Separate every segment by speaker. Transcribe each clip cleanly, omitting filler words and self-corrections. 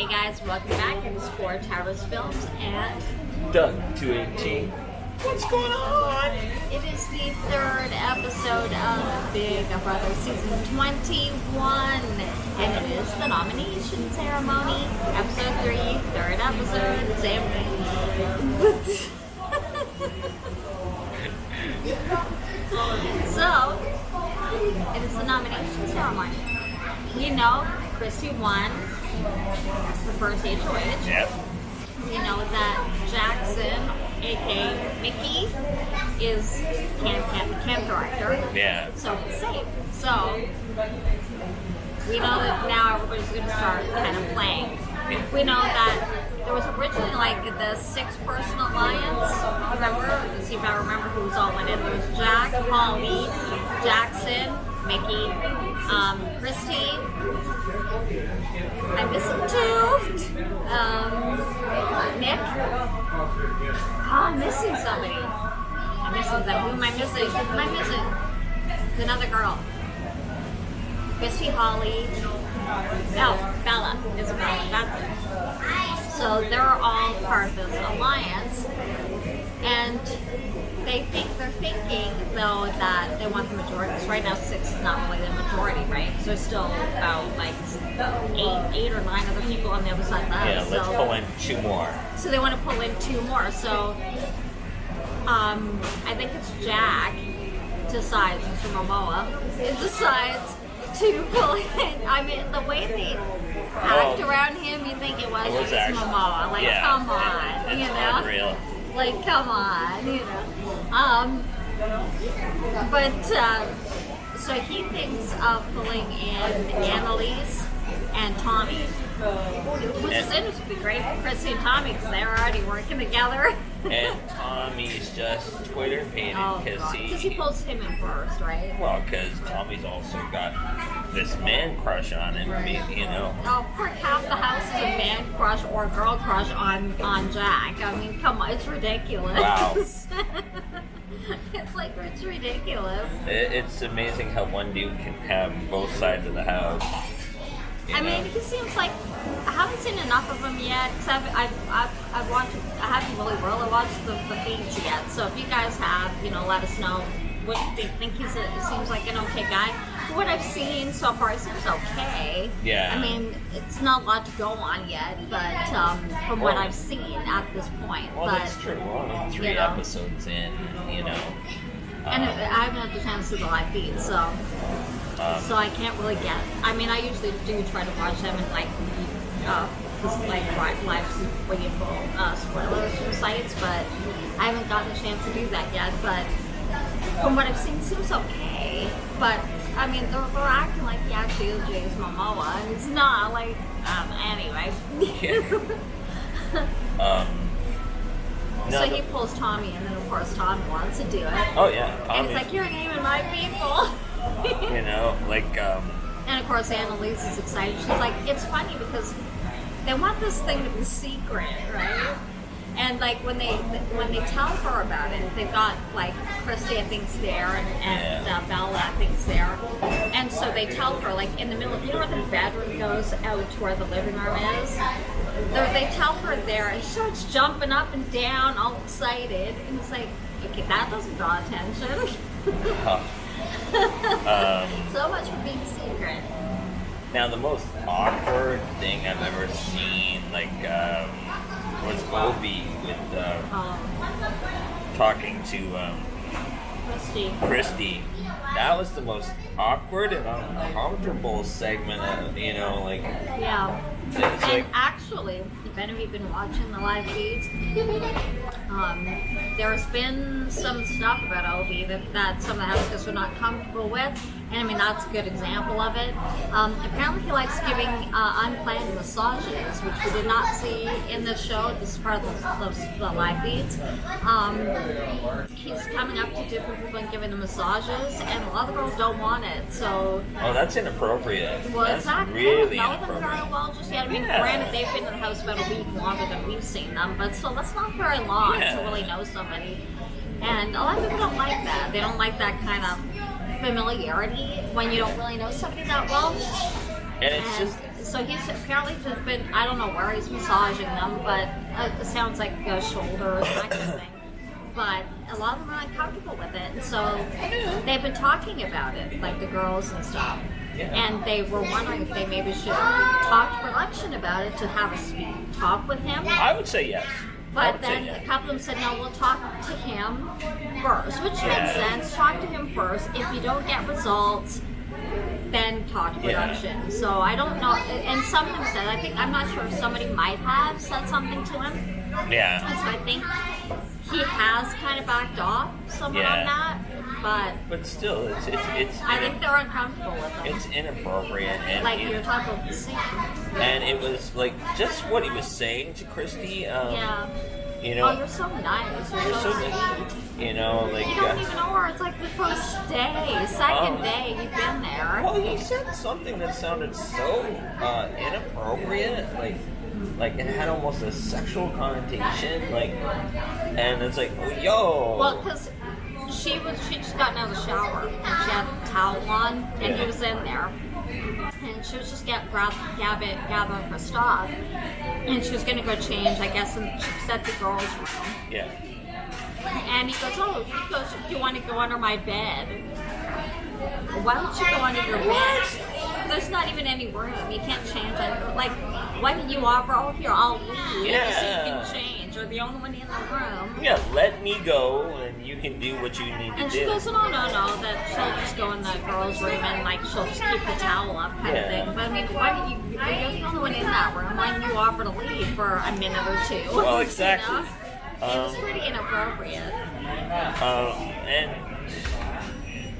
Speaker 1: Hey guys, welcome back. It is Four Towers Films and
Speaker 2: Doug 218. What's going on?
Speaker 1: it is the third episode of Big Brother Season 21. And it is the nomination ceremony. Episode 3, third episode, same thing. So, it is the nomination ceremony. We know Christy won the first HOH.
Speaker 2: Yep.
Speaker 1: We know that Jackson, aka Mickey, is camp director.
Speaker 2: Yeah.
Speaker 1: So he's safe. So we know that now everybody's going to start kind of playing. We know that there was originally like the 6-person alliance. Remember? Let's see if I remember who's all went in. There was Jack, Holly, Jackson, Mickey, Christy. I'm missing 2. Nick. Oh, I'm missing somebody. I'm missing them. Who am I missing? Who am I missing? It's another girl. Christy, Holly. No, Bella. Isabella. That's it. So they're all part of this alliance. And they're thinking though that they want the majority. Because right now 6 is not really the majority, right? So there's still about like 8 or 9 other people on the other side of the house.
Speaker 2: Yeah, let's pull in 2 more.
Speaker 1: So they want to pull in 2 more. So I think it's Jack decides, Mr. Momoa, decides to pull in. I mean, the way they act around him, you think it was just Momoa. Like,
Speaker 2: yeah,
Speaker 1: come on,
Speaker 2: it's
Speaker 1: you know?
Speaker 2: unreal.
Speaker 1: Like, come on, you know. So he thinks of pulling in Annalise and Tommy. Which is interesting. It'd be great for Chrissy and Tommy because they're already working together.
Speaker 2: And Tommy's just Twitter painted because
Speaker 1: he pulls him in first, right?
Speaker 2: Well, because Tommy's also got this man crush on him, you know.
Speaker 1: Oh, for half the house is a man crush or girl crush on Jack. I mean, come on, it's ridiculous.
Speaker 2: Wow.
Speaker 1: It's like, it's ridiculous.
Speaker 2: It's amazing how one dude can have both sides of the house.
Speaker 1: I mean, he seems like I haven't seen enough of him yet. Cause I've watched. I haven't really watched the feeds yet. So if you guys have, let us know what you think. He seems like an okay guy. From what I've seen so far, he seems okay.
Speaker 2: Yeah.
Speaker 1: I mean, it's not a lot to go on yet, but from what I've seen at this point.
Speaker 2: Well, that's true. We're only 3 episodes in,
Speaker 1: And I haven't had the chance to do the live feed, so I can't really get. I mean, I usually do try to watch them in live waiting for spoilers from sites, but I haven't gotten a chance to do that yet. But from what I've seen, it seems okay. But I mean, they're acting like he actually is James Momoa, and it's not. Like, anyway. So he pulls Tommy, and then of course Tommy wants to do it.
Speaker 2: Oh yeah,
Speaker 1: and he's like, "You're naming my people." And of course Annalise is excited. She's like, it's funny because they want this thing to be secret, right? And like when they tell her about it, they've got like Christy I think's there and Bella I think's there, and so they tell her like in the middle, where the bedroom goes out to where the living room is. They tell her there, and she starts jumping up and down, all excited, and it's like, okay, that doesn't draw attention. So much for being secret.
Speaker 2: Now, the most awkward thing I've ever seen, was Obi with talking to Christy. That was the most awkward and uncomfortable segment of,
Speaker 1: Yeah. And actually, if any of you have been watching the live feeds, there's been some stuff about Obi that some of the houseguests are not comfortable with, and I mean that's a good example of it. Apparently he likes giving unplanned massages, which we did not see in the show. This is part of the live feeds. He's coming up to different people and giving them massages, and a lot of girls don't want it. So
Speaker 2: that's inappropriate.
Speaker 1: Well,
Speaker 2: that's
Speaker 1: exactly.
Speaker 2: really
Speaker 1: I don't know
Speaker 2: inappropriate.
Speaker 1: them very well just yet. I mean, granted, they've been in the house about a week longer than we've seen them, but so that's not very long to really know somebody. And a lot of people don't like that. They don't like that kind of familiarity when you don't really know somebody that well.
Speaker 2: And it's just
Speaker 1: so he's apparently just been, I don't know where he's massaging them, but it sounds like shoulders, that kind of thing. But a lot of them are uncomfortable with it, and so they've been talking about it, like the girls and stuff.
Speaker 2: Yeah.
Speaker 1: And they were wondering if they maybe should talk to production about it to have a talk with him.
Speaker 2: I would say yes.
Speaker 1: But then a couple of them said, no, we'll talk to him first, which makes sense. Talk to him first. If you don't get results, then talk to production. So I don't know. And some of them said, I'm not sure if somebody might have said something to him.
Speaker 2: Yeah.
Speaker 1: So I think he has kind of backed off somewhat on that. But
Speaker 2: still, it's
Speaker 1: I think they're uncomfortable with it.
Speaker 2: It's inappropriate. And
Speaker 1: like you're talking about the scene.
Speaker 2: And it was like just what he was saying to Christy. You know,
Speaker 1: oh, you're so nice. You're so sweet.
Speaker 2: You know, like
Speaker 1: you don't even know her. It's like the first day, second day you've been there.
Speaker 2: Well, he said something that sounded so inappropriate, like it had almost a sexual connotation, and it's like, oh, yo.
Speaker 1: Well, because she just gotten out of the shower and she had a towel on, and he was in there. And she was just gathering her stuff, and she was going to go change, I guess, and she said the girls' room.
Speaker 2: Yeah.
Speaker 1: And he goes, do you want to go under my bed? Why don't you go under your bed? There's not even any room. You can't change it. Like, why didn't you offer, oh, here, I'll leave so you can change. You're the only one in the room.
Speaker 2: Yeah, let me go, and you can do what you need to do.
Speaker 1: And she goes, no, that she'll just go in the girls' room and, like, she'll just keep the towel up kind of thing. But, I mean, why did you're the only one in that room. Why didn't you offer to leave for a minute or two?
Speaker 2: Well, exactly.
Speaker 1: You know? It was pretty inappropriate.
Speaker 2: And,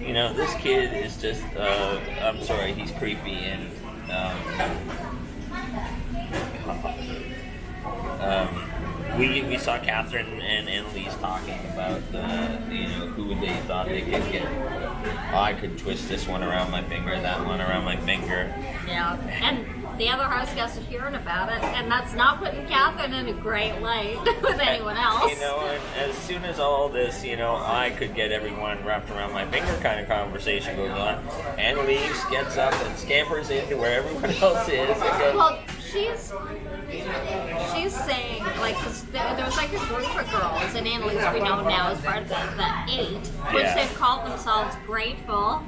Speaker 2: you know, this kid is just, I'm sorry, he's creepy, and, we saw Catherine and Annalise talking about, who they thought they could get. I could twist this one around my finger, that one around my finger.
Speaker 1: Yeah, and the other house guests are hearing about it, and that's not putting Catherine in a great light with anyone else.
Speaker 2: You know, and as soon as all this, I could get everyone wrapped around my finger kind of conversation goes on, Annalise gets up and scampers into where everyone else is.
Speaker 1: Well, she's saying, like, cause there was like a group of girls, and Annalise we know now is part of the 8, which they've called themselves Grateful.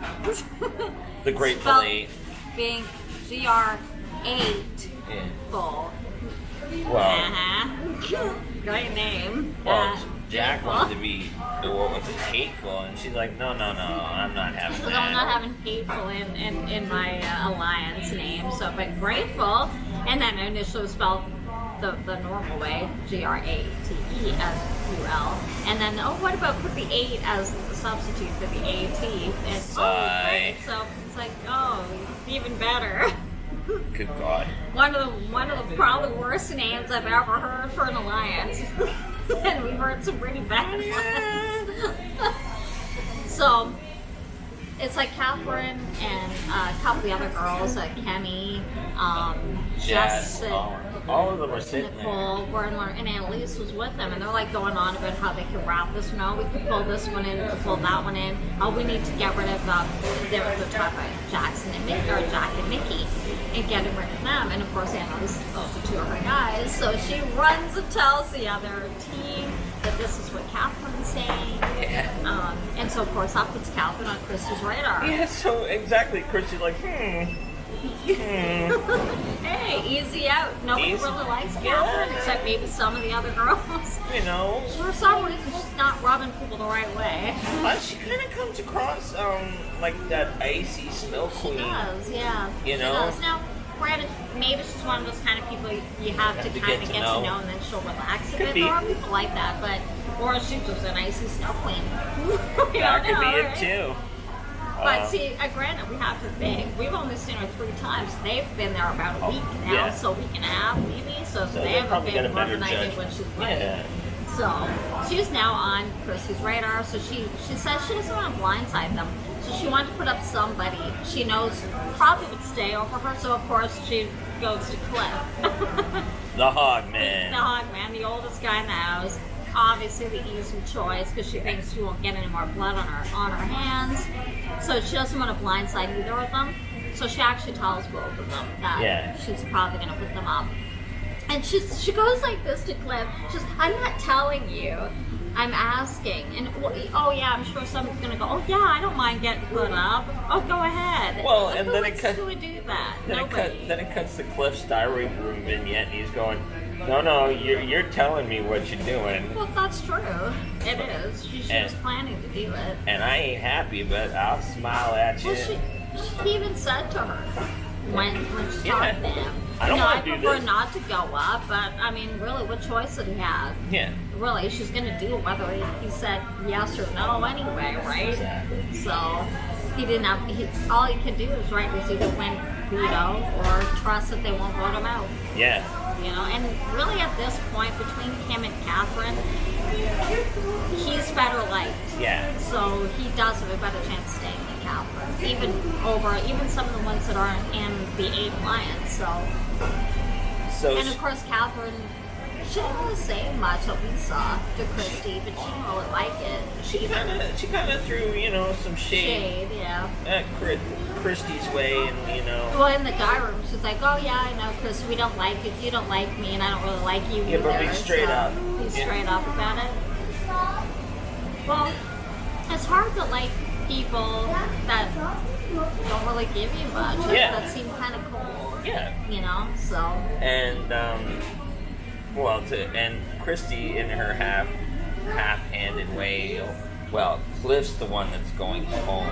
Speaker 2: The Grateful 8.
Speaker 1: Being GR8 full.
Speaker 2: Well,
Speaker 1: great name.
Speaker 2: Well, Jack wanted to be, what was it, hateful, and she's like, no, I'm not having that.
Speaker 1: I'm not having hateful in my alliance name, so, but Grateful, and then initially spelled the normal way, GRATEFUL, and then, what about put the 8 as the substitute for the AT, and great, so it's like, even better.
Speaker 2: Good God.
Speaker 1: One of the probably worst names I've ever heard for an alliance. And we've heard some pretty bad ones. So it's like Catherine and a couple of the other girls, Kenny, Jess,
Speaker 2: all of them are sitting
Speaker 1: Nicole, and Annalise was with them, and they're like going on about how they could wrap this one out. We could pull this one in, we could pull that one in. We need to get rid of the top of Jackson and Mickey, or Jack and Mickey, and get rid of them. And of course, Annalise is also 2 of her guys, so she runs and tells the other team that this is what Catherine's saying.
Speaker 2: Yeah.
Speaker 1: And so of course that puts Catherine on Christy's radar.
Speaker 2: Yeah, so exactly. Christy's like,
Speaker 1: Hey, easy out. Nobody really likes Catherine except maybe some of the other girls.
Speaker 2: You know.
Speaker 1: For some reason, she's not rubbing people the right way.
Speaker 2: She kind of comes across like that icy snow queen.
Speaker 1: She does, yeah.
Speaker 2: You know.
Speaker 1: She does. Now, granted, maybe she's one of those kind of people you have to kind of get to know, and then she'll relax a bit. There are people like that, or she's just an icy snow queen.
Speaker 2: That could be it too.
Speaker 1: But see, granted, we have to think, we've only seen her 3 times. They've been there about a week now, so a week and a half maybe. So they haven't been more than I did when she's playing. So she's now on Christy's radar. So she says she doesn't want to blindside them. So she wanted to put up somebody she knows probably would stay over her. So of course she goes to Cliff.
Speaker 2: The Hog Man.
Speaker 1: The Hog Man, the oldest guy in the house. Obviously the easy choice because she thinks she won't get any more blood on her hands. So she doesn't want to blindside either of them. So she actually tells both of them that
Speaker 2: Yeah.
Speaker 1: she's probably going to put them up. And she goes like this to Cliff. She's, I'm not telling you. I'm asking. And, oh yeah, I'm sure someone's going to go, oh yeah, I don't mind getting put up. Oh, go ahead.
Speaker 2: Well,
Speaker 1: Like,
Speaker 2: and
Speaker 1: who
Speaker 2: then
Speaker 1: would do that?
Speaker 2: Then
Speaker 1: Nobody.
Speaker 2: it cuts to Cliff's diary room vignette, and he's going, no, you're telling me what you're doing.
Speaker 1: Well, that's true. It is. She was planning to do it.
Speaker 2: And I ain't happy, but I'll smile at you.
Speaker 1: Well, she even said to her when she talked to him,
Speaker 2: I don't want to do
Speaker 1: prefer
Speaker 2: this.
Speaker 1: not to go up, but I mean, really, what choice did he have?
Speaker 2: Yeah.
Speaker 1: Really, she's going to do it whether he said yes or no anyway, right?
Speaker 2: Exactly.
Speaker 1: So he didn't have. All he could do is either win veto or trust that they won't vote him out.
Speaker 2: Yeah.
Speaker 1: You know, and really at this point, between him and Catherine, he's better liked.
Speaker 2: Yeah.
Speaker 1: So he does have a better chance of staying than Catherine, even some of the ones that aren't in the 8 Alliance.
Speaker 2: So
Speaker 1: And of course, Catherine, she didn't really say much that we saw to Christy, but she didn't really like it.
Speaker 2: she kind of threw some shade
Speaker 1: Yeah.
Speaker 2: at Christy's way, and
Speaker 1: Well, in the diary room, she's like, "Oh yeah, I know, Chris. We don't like it. You don't like me, and I don't really like you
Speaker 2: Yeah,
Speaker 1: either."
Speaker 2: but be straight
Speaker 1: so
Speaker 2: up.
Speaker 1: Be
Speaker 2: Yeah.
Speaker 1: straight up about it. Well, it's hard to like people that don't really give you much.
Speaker 2: Yeah.
Speaker 1: That seem kind of cold.
Speaker 2: Yeah.
Speaker 1: So.
Speaker 2: And and Christy in her half-handed way. Well, Cliff's the one that's going home.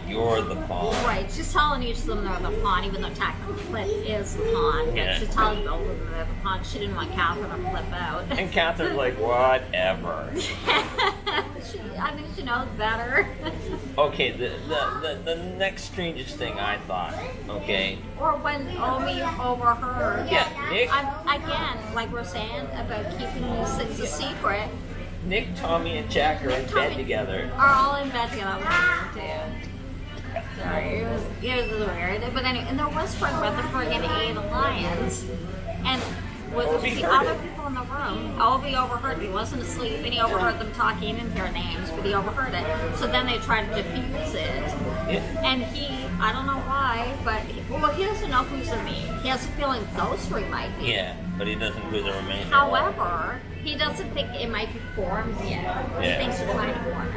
Speaker 2: You're the pawn.
Speaker 1: Right, she's telling each of them they're the pawn, even though technically Cliff is the pawn. But
Speaker 2: Yeah.
Speaker 1: she's telling both of them they're the pawn. She didn't want Catherine to flip out.
Speaker 2: And Catherine's like, whatever.
Speaker 1: I think she knows better.
Speaker 2: Okay, the next strangest thing I thought, okay?
Speaker 1: Or when Omi overheard.
Speaker 2: Yeah, Nick.
Speaker 1: Again, like we're saying about keeping these things a secret,
Speaker 2: Nick, Tommy, and Jack are in bed together.
Speaker 1: are all in bed together. That was weird too. Sorry, it was weird. But anyway, and they're whispering about the friggin' 8 Alliance. And with
Speaker 2: Obi
Speaker 1: the
Speaker 2: heard
Speaker 1: other
Speaker 2: it.
Speaker 1: people in the room, Obi overheard. He wasn't asleep, and he overheard them talking. He didn't hear names, but he overheard it. So then they tried to defuse it.
Speaker 2: Yeah.
Speaker 1: And I don't know why, but he doesn't know who's the me. He has a feeling those 3 might be.
Speaker 2: Yeah, but he doesn't do the remainder.
Speaker 1: However, he doesn't think it might be formed yet.
Speaker 2: Yeah.
Speaker 1: He thinks it's trying to form it.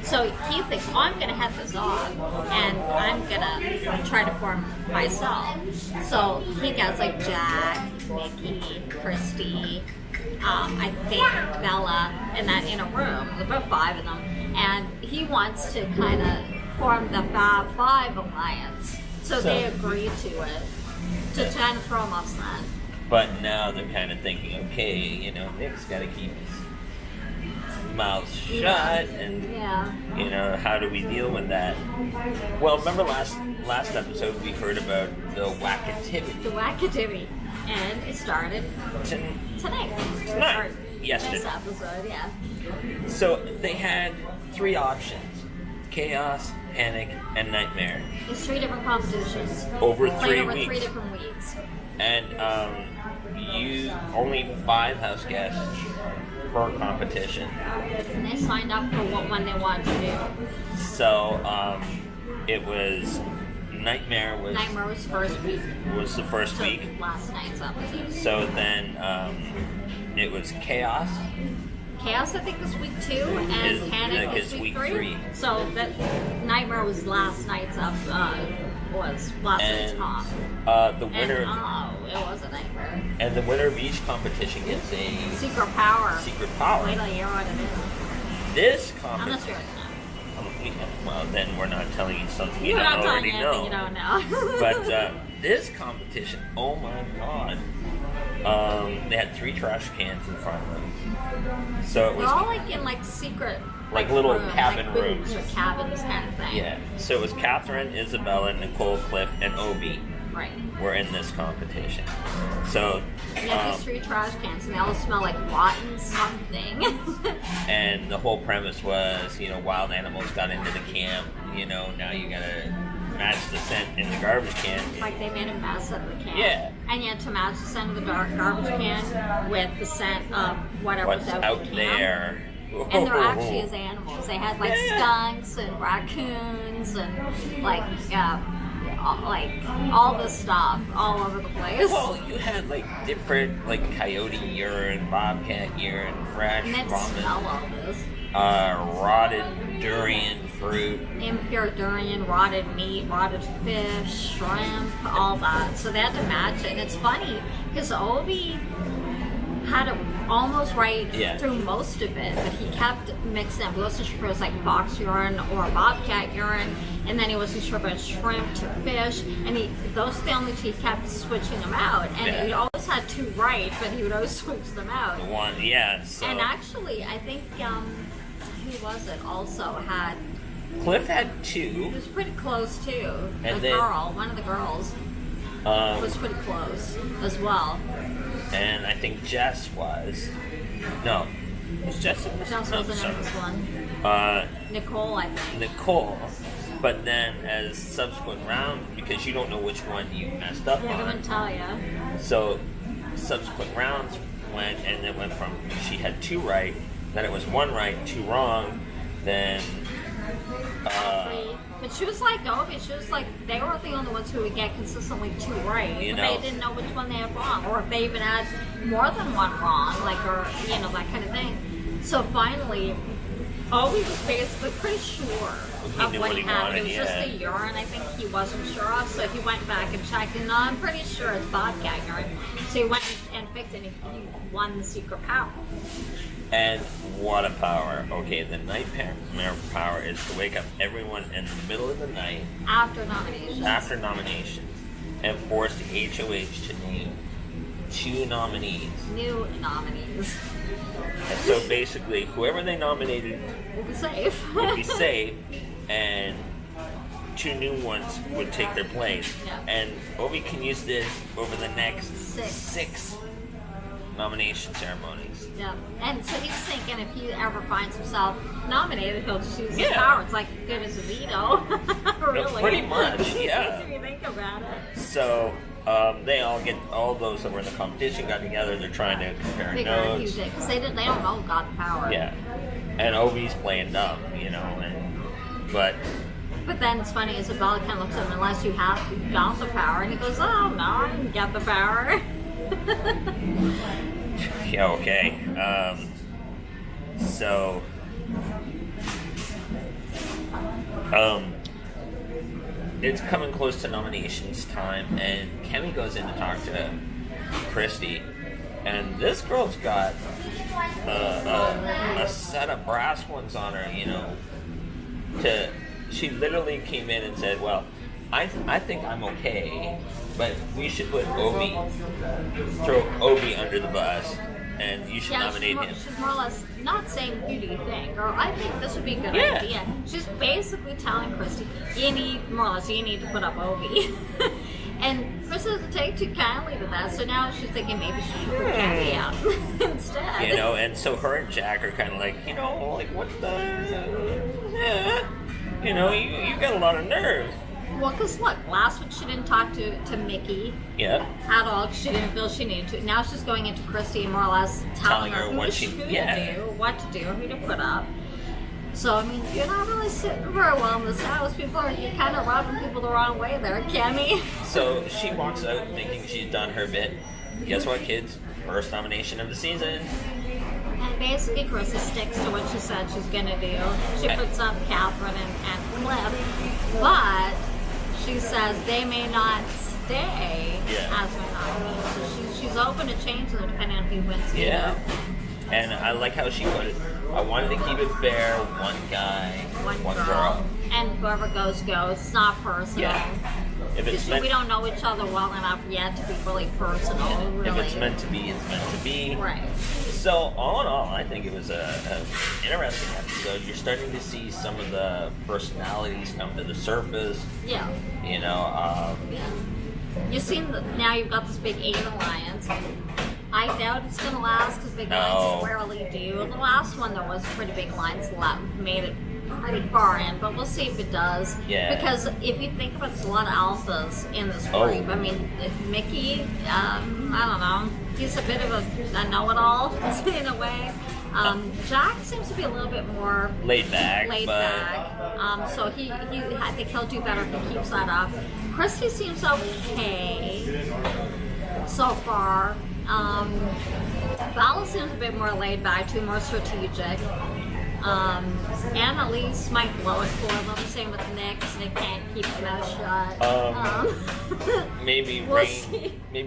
Speaker 1: So he thinks, oh, I'm going to have this dog, and I'm going to try to form myself. So he gets like Jack, Nikki, Christy, I think Bella, and that in a room. There's about 5 of them. And he wants to kind of form the Fab 5 Alliance. So they agree to it, to kind of throw him off scent.
Speaker 2: But now they're kind of thinking, okay, Nick's got to keep his mouth shut, and how do we deal with that? Well, remember last episode we heard about the Whacktivity.
Speaker 1: The Whacktivity, and it started tonight. Or
Speaker 2: Yesterday.
Speaker 1: This episode, yeah.
Speaker 2: So they had 3 options: chaos, panic, and nightmare.
Speaker 1: It's 3 different competitions.
Speaker 2: Over
Speaker 1: Played
Speaker 2: 3
Speaker 1: over
Speaker 2: weeks.
Speaker 1: 3 different weeks.
Speaker 2: And you only 5 house guests per competition.
Speaker 1: And they signed up for what one they wanted to do.
Speaker 2: So it was Nightmare was
Speaker 1: first week.
Speaker 2: Was the first
Speaker 1: So
Speaker 2: week.
Speaker 1: last night's episode.
Speaker 2: So then it was chaos.
Speaker 1: Chaos, I think, was week 2, and Panic was week 3. So that Nightmare was last night's night's comp.
Speaker 2: The winner
Speaker 1: It was a Nightmare.
Speaker 2: and the winner of each competition gets a
Speaker 1: Secret power.
Speaker 2: secret power.
Speaker 1: Wait till you hear what it is.
Speaker 2: This
Speaker 1: I'm not
Speaker 2: competition.
Speaker 1: sure.
Speaker 2: Well, then we're not telling you something you
Speaker 1: We're
Speaker 2: don't
Speaker 1: not telling
Speaker 2: already
Speaker 1: you
Speaker 2: know.
Speaker 1: anything you don't know.
Speaker 2: But this competition, oh my god. They had 3 trash cans in front of them. So it
Speaker 1: They're
Speaker 2: was
Speaker 1: all in secret
Speaker 2: little
Speaker 1: rooms,
Speaker 2: cabin
Speaker 1: like
Speaker 2: rooms.
Speaker 1: booths or cabins kind of thing.
Speaker 2: yeah. So it was Catherine, Isabella, Nicole, Cliff, and Obi
Speaker 1: Right.
Speaker 2: were in this competition. So
Speaker 1: You have these 3 trash cans and they all smell like rotten something.
Speaker 2: and the whole premise was, wild animals got into the camp. Now you gotta match the scent in the garbage can.
Speaker 1: Like they made a mess of the can.
Speaker 2: Yeah.
Speaker 1: And you had to match the scent of the garbage can with the scent of whatever's
Speaker 2: What's
Speaker 1: out
Speaker 2: out
Speaker 1: the can.
Speaker 2: there?
Speaker 1: And they're actually as animals. They had
Speaker 2: Yeah.
Speaker 1: skunks and raccoons and all this stuff all over the place.
Speaker 2: Well, you had like different like coyote urine, bobcat urine, fresh
Speaker 1: And then
Speaker 2: vomit,
Speaker 1: smell all this.
Speaker 2: rotted durian fruit.
Speaker 1: Impure durian, rotted meat, rotted fish, shrimp, all that. So they had to match it. And it's funny because Obi had it almost right through most of it, but he kept mixing up. He wasn't sure if it was like fox urine or bobcat urine, and then he wasn't sure about shrimp to fish, and those are the only two he kept switching them out. And he always had two right, but he would always switch them out.
Speaker 2: One, so.
Speaker 1: And actually, I think, who was it also had...
Speaker 2: Cliff had two.
Speaker 1: He was pretty close too.
Speaker 2: And
Speaker 1: One of the girls was pretty close as well.
Speaker 2: And I think Jess was. No. Was Jess in this?
Speaker 1: Jess wasn't in this one. Nicole, I think.
Speaker 2: Nicole. But then as subsequent rounds, because you don't know which one you messed up on.
Speaker 1: They're going to tell you.
Speaker 2: So subsequent rounds went, and it went from she had two right, then it was one right, two wrong, then...
Speaker 1: But she was like Obi. She was like, they were the only ones who would get consistently two right. They didn't know which one they had wrong, or if they even had more than one wrong, or that kind of thing. So finally, Obi was basically pretty sure of what he had. It was just the urine, I think he wasn't sure of. So he went back and checked, and I'm pretty sure it's bobcat urine. So he went and fixed it, and he won the secret power.
Speaker 2: And what a power. Okay, the nightmare power is to wake up everyone in the middle of the night.
Speaker 1: After nominations.
Speaker 2: And force the HOH to name two nominees.
Speaker 1: New nominees.
Speaker 2: And so basically, whoever they nominated
Speaker 1: would be safe.
Speaker 2: And two new ones would take their place.
Speaker 1: Yeah.
Speaker 2: And Obi can use this over the next six nomination ceremonies.
Speaker 1: Yeah, and so he's thinking if he ever finds himself nominated, he'll just use his power. It's like good as a veto. Really.
Speaker 2: Pretty much, yeah.
Speaker 1: If you think about it.
Speaker 2: So all those that were in the competition got together. They're trying to compare notes.
Speaker 1: Because they don't know God the power.
Speaker 2: Yeah, and Obi's playing dumb, but
Speaker 1: then it's funny, Isabella kind of looks at him, unless you have got the power, and he goes, oh no, I didn't get the power.
Speaker 2: Yeah, okay. So, it's coming close to nominations time, and Kemi goes in to talk to Christy, and this girl's got a set of brass ones on her, she literally came in and said, well, I think I'm okay, but we should put throw Obi under the bus, and you should nominate him.
Speaker 1: She's more or less not saying, who do you think? Or I think this would be a good idea. She's basically telling Christy, you need to put up Obi. And Christy doesn't take too kindly to that, so now she's thinking maybe she should put Kemi out instead.
Speaker 2: And so her and Jack are kind of like, what the... you got a lot of nerve.
Speaker 1: Well, because look, last week she didn't talk to Mickey at all because she didn't feel she needed to. Now she's going into Christy and more or less telling her what to do, who to put up. So, I mean, you're not really sitting very well in this house. You're kind of rubbing people the wrong way there, Kemi.
Speaker 2: So she walks out thinking she's done her bit. Guess what, kids? First nomination of the season.
Speaker 1: And basically, Chrissy sticks to what she said she's going to do. She puts up Catherine and Cliff, but she says they may not stay as my nominees. So she's open to change them depending on who wins.
Speaker 2: And I like how she put it. I wanted to keep it fair. One guy, one girl.
Speaker 1: And whoever goes. It's not personal.
Speaker 2: Yeah.
Speaker 1: We don't know each other well enough yet to be really personal. Really.
Speaker 2: If it's meant to be, it's meant to be.
Speaker 1: Right.
Speaker 2: So all in all, I think it was a interesting episode. You're starting to see some of the personalities come to the surface.
Speaker 1: Yeah. You've seen now you've got this big 8 alliance. I doubt it's going to last because big alliances rarely do. The last one there was a pretty big alliance made it pretty far in, but we'll see if it does.
Speaker 2: Yeah.
Speaker 1: Because if you think about it, there's a lot of alphas in this group. I mean, Mickey, I don't know, he's a bit of a know-it-all in a way. Jack seems to be a little bit more
Speaker 2: laid back.
Speaker 1: So I think he'll do better if he keeps that up. Christy seems okay so far. Vala seems a bit more laid back, too, more strategic. Annalise might blow it for them. Same with Nick. Nick can't keep his mouth shut.
Speaker 2: Maybe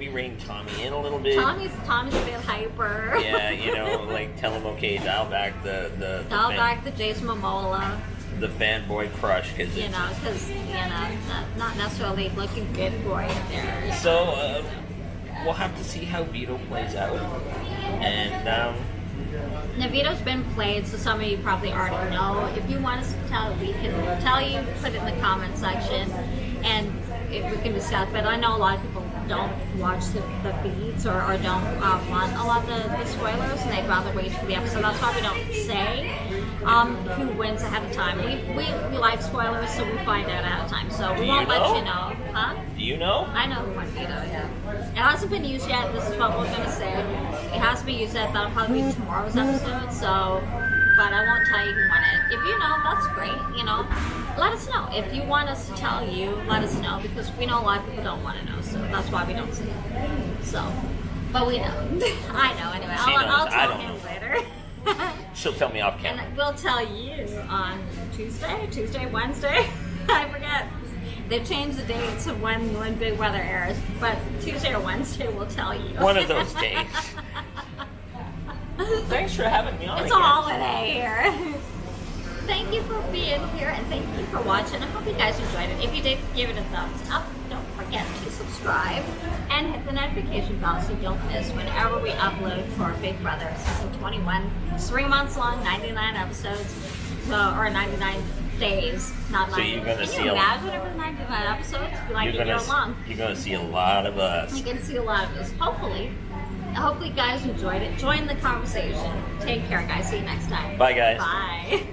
Speaker 2: rein Tommy in a little bit.
Speaker 1: Tommy's a bit hyper.
Speaker 2: Yeah, like tell him, okay, dial back the
Speaker 1: Jason Momoa.
Speaker 2: The fanboy crush, because
Speaker 1: not necessarily looking good for you there.
Speaker 2: So we'll have to see how Vito plays out, and
Speaker 1: now Vito's been played, so some of you probably already know. If you want us to tell, we can tell you. Put it in the comment section, and we can discuss. But I know a lot of people don't watch the feeds or don't want a lot of the spoilers, and they'd rather wait for the episode. That's why we don't say who wins ahead of time. We like spoilers, so we find out ahead of time. So we won't let you know. Huh?
Speaker 2: Do you know?
Speaker 1: I know who won Vito, yeah. It hasn't been used yet. This is what we're going to say. It hasn't been used yet. That'll probably be tomorrow's episode. So, but I won't tell you who won it. If you know, that's great. Let us know. If you want us to tell you, let us know, because we know a lot of people don't want to know. So that's why we don't say it. So, but we know. I know anyway. I'll tell him later.
Speaker 2: She'll tell me off camera.
Speaker 1: And we'll tell you on Tuesday, Wednesday. I forget. They've changed the dates of when Big Weather airs, but Tuesday or Wednesday we'll tell you.
Speaker 2: One of those days. Thanks for having me on.
Speaker 1: It's a holiday here. Thank you for being here, and thank you for watching. I hope you guys enjoyed it. If you did, give it a thumbs up. Don't forget to subscribe and hit the notification bell so you don't miss whenever we upload for Big Brother Season 21. It's 3 months long, 99 episodes, or 99 days, not 90.
Speaker 2: So you're going to see
Speaker 1: imagine if it was 99 episodes? Like a year long.
Speaker 2: You're going to see a lot of us.
Speaker 1: You can see a lot of us. Hopefully you guys enjoyed it. Join the conversation. Take care, guys. See you next time.
Speaker 2: Bye, guys.
Speaker 1: Bye.